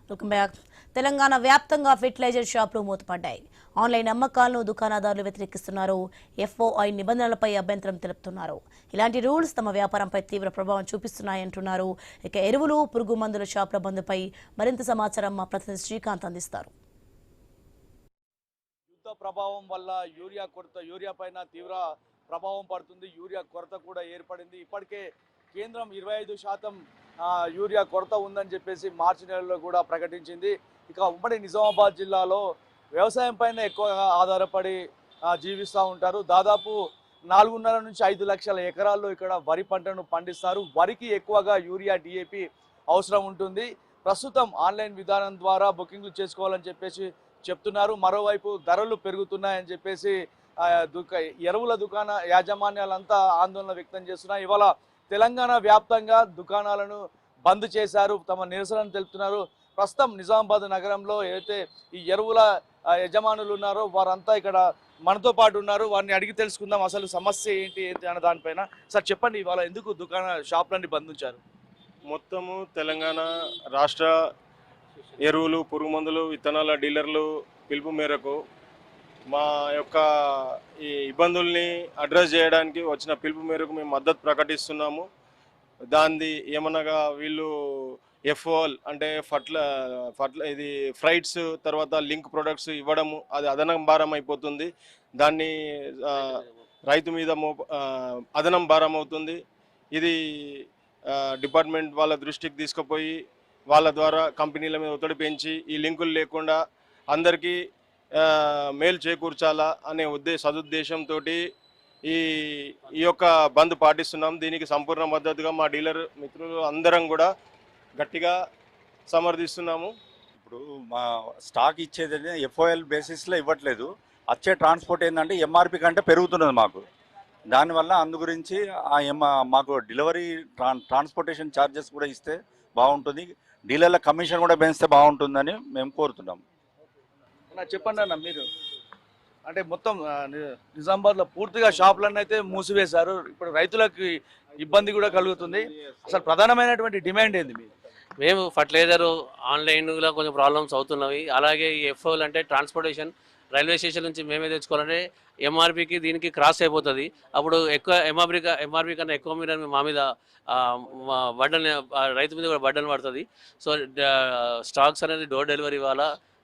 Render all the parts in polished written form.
Welcome back. Telangana వ్యాప్తంగా fertiliser షాపులు మూతపడ్డాయి. Online అమ్మకాలను దుకాణదారులు వ్యతిరేకిస్తున్నారు. ఎఫ్ఓఐ నిబంధనలపై అభ్యంతరం తెలుపుతున్నారు. ఇలాంటి రూల్స్ తమ వ్యాపారంపై తీవ్ర ప్రభావం చూపిస్తున్నాయంటున్నారు. ఇక ఎరువులు, పురుగు మందుల షాపుల బంద్పై మరింత సమాచారం మా ప్రతినిధి శ్రీకాంత్ అందిస్తారు. యుద్ధ ప్రభావం వల్ల యూరియా పైన తీవ్ర ప్రభావం పడుతుంది. యూరియా కొరత కూడా ఏర్పడింది. ఇప్పటికే కేంద్రం 25% యూరియా కొరత ఉందని చెప్పేసి మార్చి నెలలో కూడా ప్రకటించింది. ఇక ఉమ్మడి నిజామాబాద్ జిల్లాలో వ్యవసాయం పైన ఎక్కువగా ఆధారపడి జీవిస్తూ ఉంటారు. దాదాపు 4.5 నుంచి 5 లక్షల ఎకరాల్లో ఇక్కడ వరి పంటను పండిస్తారు. వరికి ఎక్కువగా యూరియా, డిఏపి అవసరం ఉంటుంది. ప్రస్తుతం ఆన్లైన్ విధానం ద్వారా బుకింగ్లు చేసుకోవాలని చెప్పేసి చెప్తున్నారు. మరోవైపు ధరలు పెరుగుతున్నాయని చెప్పేసి ఎరువుల దుకాణ యాజమాన్యాలంతా ఆందోళన వ్యక్తం చేస్తున్నాయి. ఇవాళ తెలంగాణ వ్యాప్తంగా దుకాణాలను బంద్ చేశారు, తమ నిరసనను తెలుపుతున్నారు. ప్రస్తుతం నిజామాబాద్ నగరంలో ఏదైతే ఈ ఎరువుల యజమానులు ఉన్నారో వారంతా ఇక్కడ మనతో పాటు ఉన్నారు. వారిని అడిగి తెలుసుకుందాం అసలు సమస్య ఏంటి అన్న దానిపైన. సార్ చెప్పండి, ఇవాళ ఎందుకు షాపులన్నీ బంద్ ఉంచారు? మొత్తము తెలంగాణ రాష్ట్ర ఎరువులు, పురుగు మందులు, విత్తనాల డీలర్లు పిలుపు మేరకు మా యొక్క ఈ ఇబ్బందుల్ని అడ్రస్ చేయడానికి వచ్చిన పిలుపు మేరకు మేము మద్దతు ప్రకటిస్తున్నాము. దాన్ని ఏమనగా వీళ్ళు ఎఫ్ఓఎల్ అంటే ఇది ఫ్రైట్స్ తర్వాత లింక్ ప్రొడక్ట్స్ ఇవ్వడము అది అదనం భారం అయిపోతుంది. దాన్ని రైతు మీద అదనం భారం అవుతుంది. ఇది డిపార్ట్మెంట్ వాళ్ళ దృష్టికి తీసుకుపోయి వాళ్ళ ద్వారా కంపెనీల మీద ఒత్తిడి పెంచి ఈ లింకులు లేకుండా అందరికీ మేలు చేకూర్చాలా అనే సదుద్దేశంతో ఈ యొక్క బంద్ పాటిస్తున్నాం. దీనికి సంపూర్ణ మద్దతుగా మా డీలర్ మిత్రులు అందరం కూడా గట్టిగా సమర్థిస్తున్నాము. ఇప్పుడు మా స్టాక్ ఇచ్చేది ఎఫ్ఓఎల్ బేసిస్లో ఇవ్వట్లేదు. వచ్చే ట్రాన్స్పోర్ట్ ఏంటంటే ఎంఆర్పి కంటే పెరుగుతున్నది మాకు. దానివల్ల అందు గురించి మాకు డెలివరీ ట్రాన్స్పోర్టేషన్ ఛార్జెస్ కూడా ఇస్తే బాగుంటుంది. డీలర్ల కమిషన్ కూడా పెంచితే బాగుంటుందని మేము కోరుతున్నాం. చెప్పండి అన్న, మీరు అంటే మొత్తం నిజామాబాద్లో పూర్తిగా షాపులన్నీ అయితే మూసివేశారు. ఇప్పుడు రైతులకు ఇబ్బంది కూడా కలుగుతుంది. అసలు ప్రధానమైనటువంటి డిమాండ్ ఏంది? మేము ఫర్టిలైజర్ ఆన్లైన్లో కొంచెం ప్రాబ్లమ్స్ అవుతున్నవి. అలాగే ఈ ఎఫ్ఓఎల్ అంటే ట్రాన్స్పోర్టేషన్ రైల్వే స్టేషన్ నుంచి మేమే తెచ్చుకోవాలంటే ఎంఆర్పికి దీనికి క్రాస్ అయిపోతుంది. అప్పుడు ఎక్కువ ఎంఆర్పి కన్నా ఎక్కువ మీద మా మీద బర్డన్, రైతు మీద కూడా బర్డన్ పడుతుంది. సో స్టాక్స్ అనేది డోర్ డెలివరీ వాళ్ళ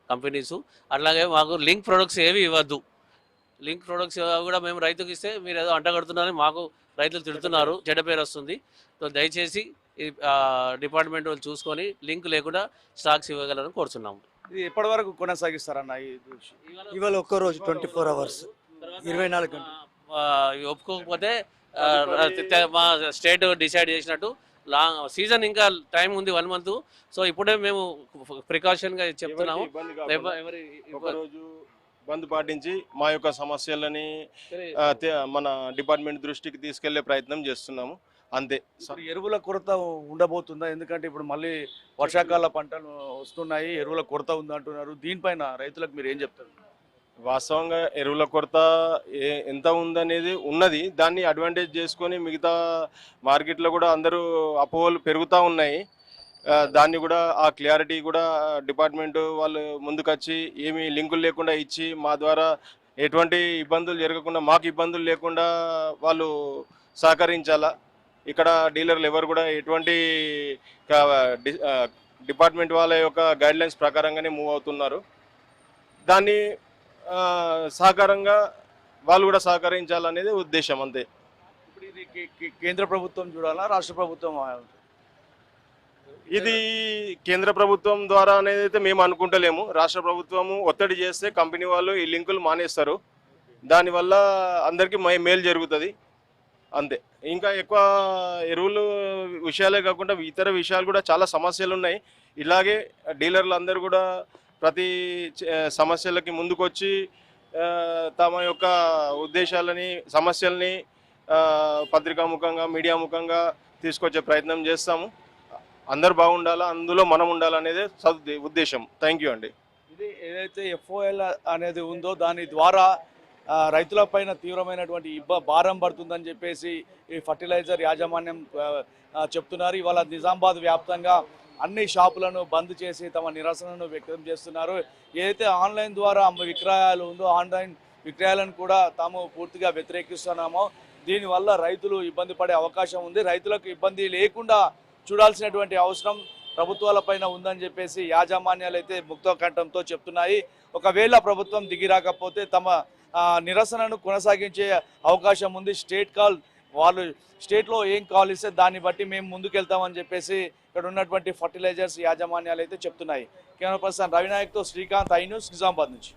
కంపెనీసు. అట్లాగే మాకు లింక్ ప్రొడక్ట్స్ ఏవి ఇవ్వద్దు. లింక్ ప్రొడక్ట్స్ కూడా మేము రైతుకి ఇస్తే మీరు ఏదో అంటగడుతున్నారని మాకు రైతులు తిడుతున్నారు, చెడ్డ పేరు వస్తుంది. సో దయచేసి డిపార్ట్మెంట్ వాళ్ళు చూసుకొని లింక్ లేకుండా స్టాక్స్ ఇవ్వగలరని కోరుతున్నాము. ఇది ఎప్పటి వరకు కొనసాగిస్తారన్న? ఇవాళ ఒక్కరోజు 24 అవర్స్ 24 గంటలు. ఒప్పుకోకపోతే మా స్టేట్ డిసైడ్ చేసినట్టు సీజన్ ఇంకా టైం ఉంది 1 మంత్. సో ఇప్పుడే మేము ప్రికాషన్గా చెప్తున్నాము. ఒకరోజు బంద్ పాటించి మా యొక్క సమస్యలని మన డిపార్ట్మెంట్ దృష్టికి తీసుకెళ్లే ప్రయత్నం చేస్తున్నాము. అంతే. ఎరువుల కొరత ఉండబోతుందా? ఎందుకంటే ఇప్పుడు మళ్ళీ వర్షాకాల పంటలు వస్తున్నాయి, ఎరువుల కొరత ఉందంటున్నారు. దీనిపైన రైతులకు మీరు ఏం చెప్తారు? వాస్తవంగా ఎరువుల కొరత ఎంత ఉందనేది ఉన్నది. దాన్ని అడ్వాంటేజ్ చేసుకొని మిగతా మార్కెట్లో కూడా అందరూ అపోహలు పెరుగుతూ ఉన్నాయి. దాన్ని కూడా ఆ క్లారిటీ కూడా డిపార్ట్మెంట్ వాళ్ళు ముందుకొచ్చి ఏమీ లింకులు లేకుండా ఇచ్చి మా ద్వారా ఎటువంటి ఇబ్బందులు జరగకుండా, మాకు ఇబ్బందులు లేకుండా వాళ్ళు సహకరించాలా. ఇక్కడ డీలర్లు ఎవరు కూడా ఎటువంటి డిపార్ట్మెంట్ వాళ్ళ యొక్క గైడ్లైన్స్ ప్రకారంగానే మూవ్ అవుతున్నారు. దాన్ని సహకారంగా వాళ్ళు కూడా సహకరించాలనేది ఉద్దేశం, అంతే. ఇప్పుడు ఇది కేంద్ర ప్రభుత్వం చూడాలా, రాష్ట్ర ప్రభుత్వం? ఇది కేంద్ర ప్రభుత్వం ద్వారా అనేది అయితే మేము అనుకుంటలేము. రాష్ట్ర ప్రభుత్వము ఒత్తిడి చేస్తే కంపెనీ వాళ్ళు ఈ లింకులు మానేస్తారు. దానివల్ల అందరికీ మేలు జరుగుతుంది, అంతే. ఇంకా ఎక్కువ ఎరువులు విషయాలే కాకుండా ఇతర విషయాలు కూడా చాలా సమస్యలు ఉన్నాయి. ఇలాగే డీలర్లు అందరూ కూడా ప్రతి సమస్యలకి ముందుకొచ్చి తమ యొక్క ఉద్దేశాలని, సమస్యల్ని పత్రికాముఖంగా, మీడియా ముఖంగా తీసుకొచ్చే ప్రయత్నం చేస్తాము. అందరు బాగుండాలా, అందులో మనం ఉండాలనేదే ఉద్దేశం. థ్యాంక్ యూ అండి. ఇది ఏదైతే ఎఫ్ఓఎల్ అనేది ఉందో దాని ద్వారా రైతులపైన తీవ్రమైనటువంటి భారం పడుతుందని చెప్పేసి ఈ ఫర్టిలైజర్ యాజమాన్యం చెప్తున్నారు. ఇవాళ నిజామాబాద్ వ్యాప్తంగా అన్ని షాపులను బంద్ చేసి తమ నిరసనను వ్యక్తం చేస్తున్నారు. ఏదైతే ఆన్లైన్ ద్వారా విక్రయాలు ఉందో ఆన్లైన్ విక్రయాలను కూడా తాము పూర్తిగా వ్యతిరేకిస్తున్నామో దీనివల్ల రైతులు ఇబ్బంది పడే అవకాశం ఉంది. రైతులకు ఇబ్బంది లేకుండా చూడాల్సినటువంటి అవసరం ప్రభుత్వాలపైన ఉందని చెప్పేసి యాజమాన్యాలు అయితే ముక్త కంఠంతో చెప్తున్నాయి. ఒకవేళ ప్రభుత్వం దిగిరాకపోతే తమ నిరసనను కొనసాగించే అవకాశం ఉంది. వాళ్ళు స్టేట్లో ఏం కాల్ ఇస్తే దాన్ని బట్టి మేము ముందుకెళ్తామని చెప్పేసి ఇక్కడ ఉన్నటువంటి ఫర్టిలైజర్స్ యాజమాన్యాలు అయితే చెప్తున్నాయి. కెమెరా పర్సన్ రవినాయక్తో శ్రీకాంత్, ఐ న్యూస్, నిజామాబాద్ నుంచి.